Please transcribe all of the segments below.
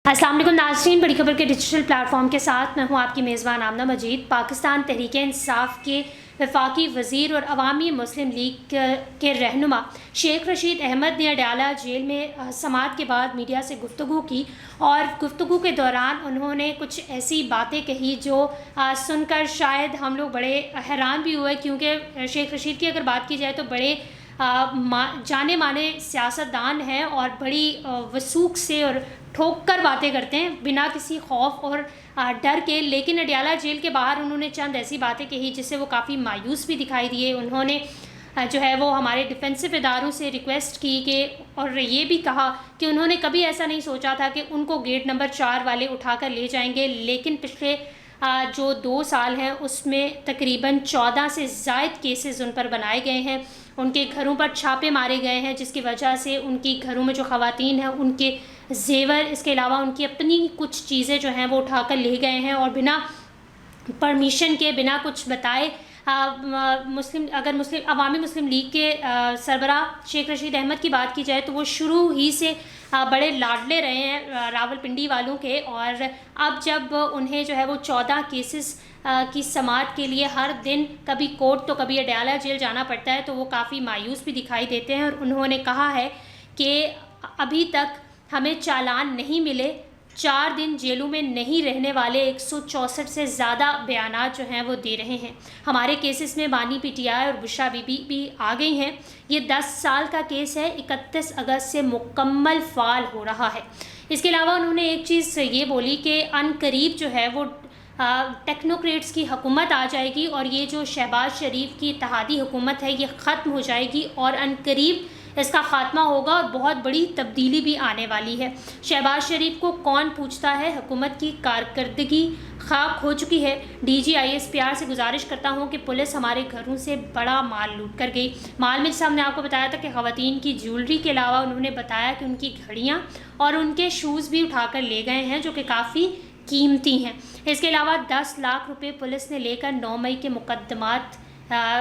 अस्सलाम वालेकुम नाज़रीन, बड़ी खबर के डिजिटल प्लेटफॉर्म के साथ मैं हूं आपकी मेज़बान आमना मजीद। पाकिस्तान तहरीक इंसाफ के वफाकी वज़ीर और अवामी मुस्लिम लीग के रहनुमा शेख रशीद अहमद ने अडयाला जेल में समाअत के बाद मीडिया से गुफ्तगू की और गुफ्तगू के दौरान उन्होंने कुछ ऐसी बातें कही जो सुनकर शायद हम लोग बड़े हैरान भी हुए, क्योंकि शेख रशीद की अगर बात की जाए तो बड़े जाने माने सियासतदान हैं और बड़ी वसूख से और ठोक कर बातें करते हैं बिना किसी खौफ और डर के। लेकिन अडयाला जेल के बाहर उन्होंने चंद ऐसी बातें कही जिससे वो काफ़ी मायूस भी दिखाई दिए। उन्होंने जो है वो हमारे डिफेंसिव इदारों से रिक्वेस्ट की कि और ये भी कहा कि उन्होंने कभी ऐसा नहीं सोचा था कि उनको गेट नंबर 4 वाले उठाकर ले जाएंगे, लेकिन पिछले जो 2 साल हैं उसमें तकरीबन 14 से ज़ायद केसेस उन पर बनाए गए हैं। उनके घरों पर छापे मारे गए हैं, जिसकी वजह से उनकी घरों में जो ख़वातीन हैं उनके जेवर, इसके अलावा उनकी अपनी कुछ चीज़ें जो हैं वो उठाकर ले गए हैं और बिना परमिशन के, बिना कुछ बताए अवामी मुस्लिम लीग के सरबराह शेख रशीद अहमद की बात की जाए तो वो शुरू ही से बड़े लाडले रहे हैं रावलपिंडी वालों के। और अब जब उन्हें जो है वो 14 केसेस की समाअत के लिए हर दिन कभी कोर्ट तो कभी अडयाला जेल जाना पड़ता है, तो वो काफ़ी मायूस भी दिखाई देते हैं। और उन्होंने कहा है कि अभी तक हमें चालान नहीं मिले, 4 दिन जेलों में नहीं रहने वाले 164 से ज़्यादा बयानात जो हैं वो दे रहे हैं। हमारे केसेस में बानी पीटीआई और बुशरा बीबी भी आ गई हैं। ये 10 साल का केस है, 31 अगस्त से मुकम्मल फ़ाल हो रहा है। इसके अलावा उन्होंने एक चीज़ ये बोली कि अनकरीब जो है वो टेक्नोक्रेट्स की हुकूमत आ जाएगी और ये जो शहबाज शरीफ की इत्तेहादी हुकूमत है ये ख़त्म हो जाएगी और अनकरीब इसका ख़ात्मा होगा और बहुत बड़ी तब्दीली भी आने वाली है। शहबाज शरीफ को कौन पूछता है, हुकूमत की कारकर्दगी खाक हो चुकी है। DGISPR से गुजारिश करता हूँ कि पुलिस हमारे घरों से बड़ा माल लूट कर गई। माल में जैसे हमने आपको बताया था कि ख़वातीन की ज्वेलरी के अलावा उन्होंने बताया कि उनकी घड़ियाँ और उनके शूज़ भी उठाकर ले गए हैं जो कि काफ़ी कीमती हैं। इसके अलावा 10 लाख रुपए पुलिस ने लेकर 9 मई के मुकदमात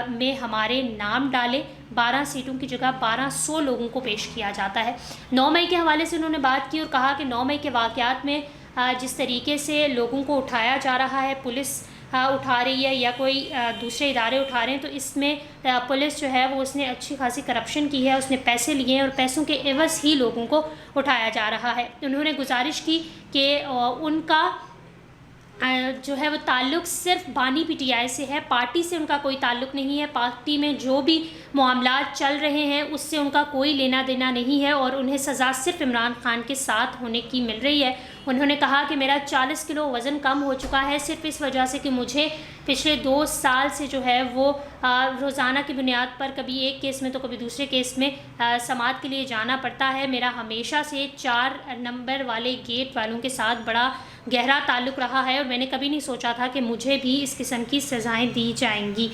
में हमारे नाम डाले। 12 सीटों की जगह 1200 लोगों को पेश किया जाता है। 9 मई के हवाले से उन्होंने बात की और कहा कि 9 मई के वाक़यात में जिस तरीके से लोगों को उठाया जा रहा है, पुलिस उठा रही है या कोई दूसरे इदारे उठा रहे हैं, तो इसमें पुलिस जो है वो उसने अच्छी खासी करप्शन की है, उसने पैसे लिए हैं और पैसों के एवज़ ही लोगों को उठाया जा रहा है। उन्होंने गुजारिश की कि उनका जो है वो ताल्लुक़ सिर्फ बानी पीटीआई से है, पार्टी से उनका कोई ताल्लुक़ नहीं है। पार्टी में जो भी मामलात चल रहे हैं उससे उनका कोई लेना देना नहीं है और उन्हें सज़ा सिर्फ इमरान खान के साथ होने की मिल रही है। उन्होंने कहा कि मेरा 40 किलो वज़न कम हो चुका है सिर्फ इस वजह से कि मुझे पिछले 2 साल से जो है वो रोज़ाना की बुनियाद पर कभी एक केस में तो कभी दूसरे केस में समाअत के लिए जाना पड़ता है। मेरा हमेशा से 4 नंबर वाले गेट वालों के साथ बड़ा गहरा ताल्लुक़ रहा है और मैंने कभी नहीं सोचा था कि मुझे भी इस किस्म की सज़ाएँ दी जाएंगी।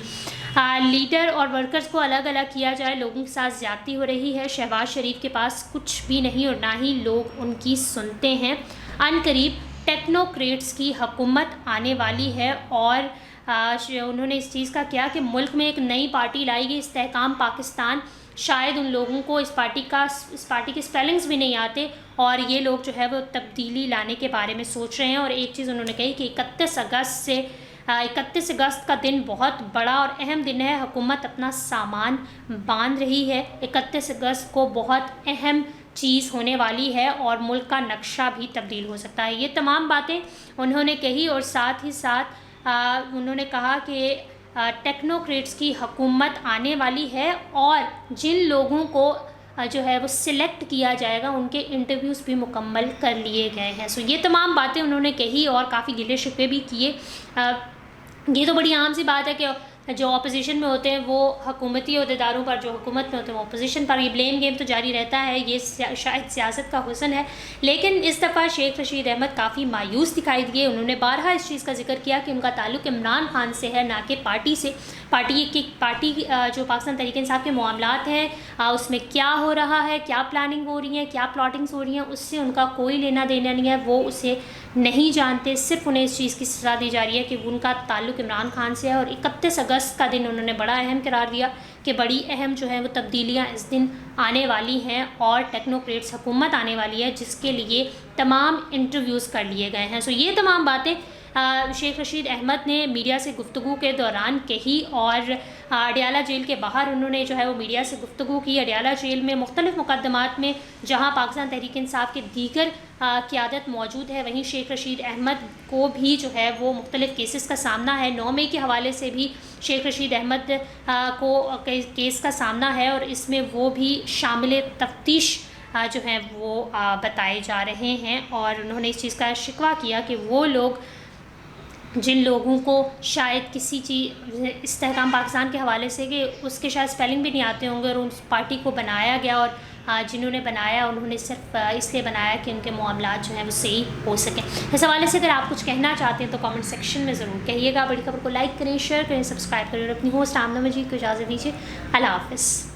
लीडर और वर्कर्स को अलग अलग किया जाए, लोगों के साथ ज़्यादती हो रही है। शहबाज शरीफ के पास कुछ भी नहीं और ना ही लोग उनकी सुनते हैं। अनकरीब टेक्नोक्रेट्स की हुकूमत आने वाली है और उन्होंने इस चीज़ का किया कि मुल्क में एक नई पार्टी लाई गई, इस्तेहकाम पाकिस्तान। शायद उन लोगों को इस पार्टी के स्पेलिंग्स भी नहीं आते और ये लोग जो है वो तब्दीली लाने के बारे में सोच रहे हैं। और एक चीज़ उन्होंने कही कि 31 अगस्त का दिन बहुत बड़ा और अहम दिन है। हुकूमत अपना सामान बांध रही है। 31 अगस्त को बहुत अहम चीज़ होने वाली है और मुल्क का नक्शा भी तब्दील हो सकता है। ये तमाम बातें उन्होंने कही और साथ ही साथ उन्होंने कहा कि टेक्नोक्रेट्स की हुकूमत आने वाली है और जिन लोगों को जो है वो सिलेक्ट किया जाएगा उनके इंटरव्यूज़ भी मुकम्मल कर लिए गए हैं। सो ये तमाम बातें उन्होंने कही और काफ़ी गिले शिकवे भी किए। ये तो बड़ी आम सी बात है कि जो अपोजिशन में होते हैं वो हुकूमती अहदेदारों पर, जो हुकूमत में होते हैं वो अपोजिशन पर। ये ब्लेम गेम तो जारी रहता है, ये शायद सियासत का हुस्न है। लेकिन इस दफ़ा शेख रशीद अहमद काफ़ी मायूस दिखाई दिए। उन्होंने बारहा इस चीज़ का जिक्र किया कि उनका ताल्लुक़ इमरान खान से है, ना कि पार्टी से। पार्टी जो पाकिस्तान तहरीक इंसाफ के मामलात हैं उसमें क्या हो रहा है, क्या प्लानिंग हो रही है, क्या प्लॉटिंग्स हो रही हैं, उससे उनका कोई लेना देना नहीं है। वो उसे नहीं जानते, सिर्फ उन्हें इस चीज़ की सज़ा दी जा रही है कि उनका ताल्लुक़ इमरान खान से है। और 31 अगस्त اگست کا دن انہوں نے بڑا اہم قرار دیا کہ بڑی اہم جو ہے وہ تبدیلیاں اس دن آنے والی ہیں اور ٹیکنوکریٹس حکومت آنے والی ہے جس کے لیے تمام انٹرویوز کر لیے گئے ہیں. سو یہ تمام باتیں شیخ رشید احمد نے میڈیا سے گفتگو کے دوران کہی اور اڈیالہ جیل کے باہر انہوں نے جو ہے وہ میڈیا سے گفتگو کی. اڈیالہ جیل میں مختلف مقدمات میں جہاں پاکستان تحریک انصاف کے دیگر قیادت موجود ہے وہیں شیخ رشید احمد کو بھی جو ہے وہ مختلف کیسز کا سامنا ہے. 9 مئی کے حوالے سے بھی شیخ رشید احمد کو کیس کا سامنا ہے اور اس میں وہ بھی شامل تفتیش جو ہیں وہ بتائے جا رہے ہیں اور انہوں نے اس چیز کا شکوہ کیا کہ وہ لوگ جن لوگوں کو شاید کسی چیز استحکام پاکستان کے حوالے سے کہ اس کے شاید اسپیلنگ بھی نہیں آتے ہوں گے اور اس پارٹی کو بنایا گیا اور جنہوں نے بنایا انہوں نے صرف اس لیے بنایا کہ ان کے معاملات جو ہیں وہ صحیح ہو سکیں. اس حوالے سے اگر آپ کچھ کہنا چاہتے ہیں تو کامنٹ سیکشن میں ضرور کہیے گا. بڑی خبر کو لائک کریں, شیئر کریں, سبسکرائب کریں اور اپنی ہوسٹ آمنہ مجید کو اجازت دیجیے. اللہ حافظ.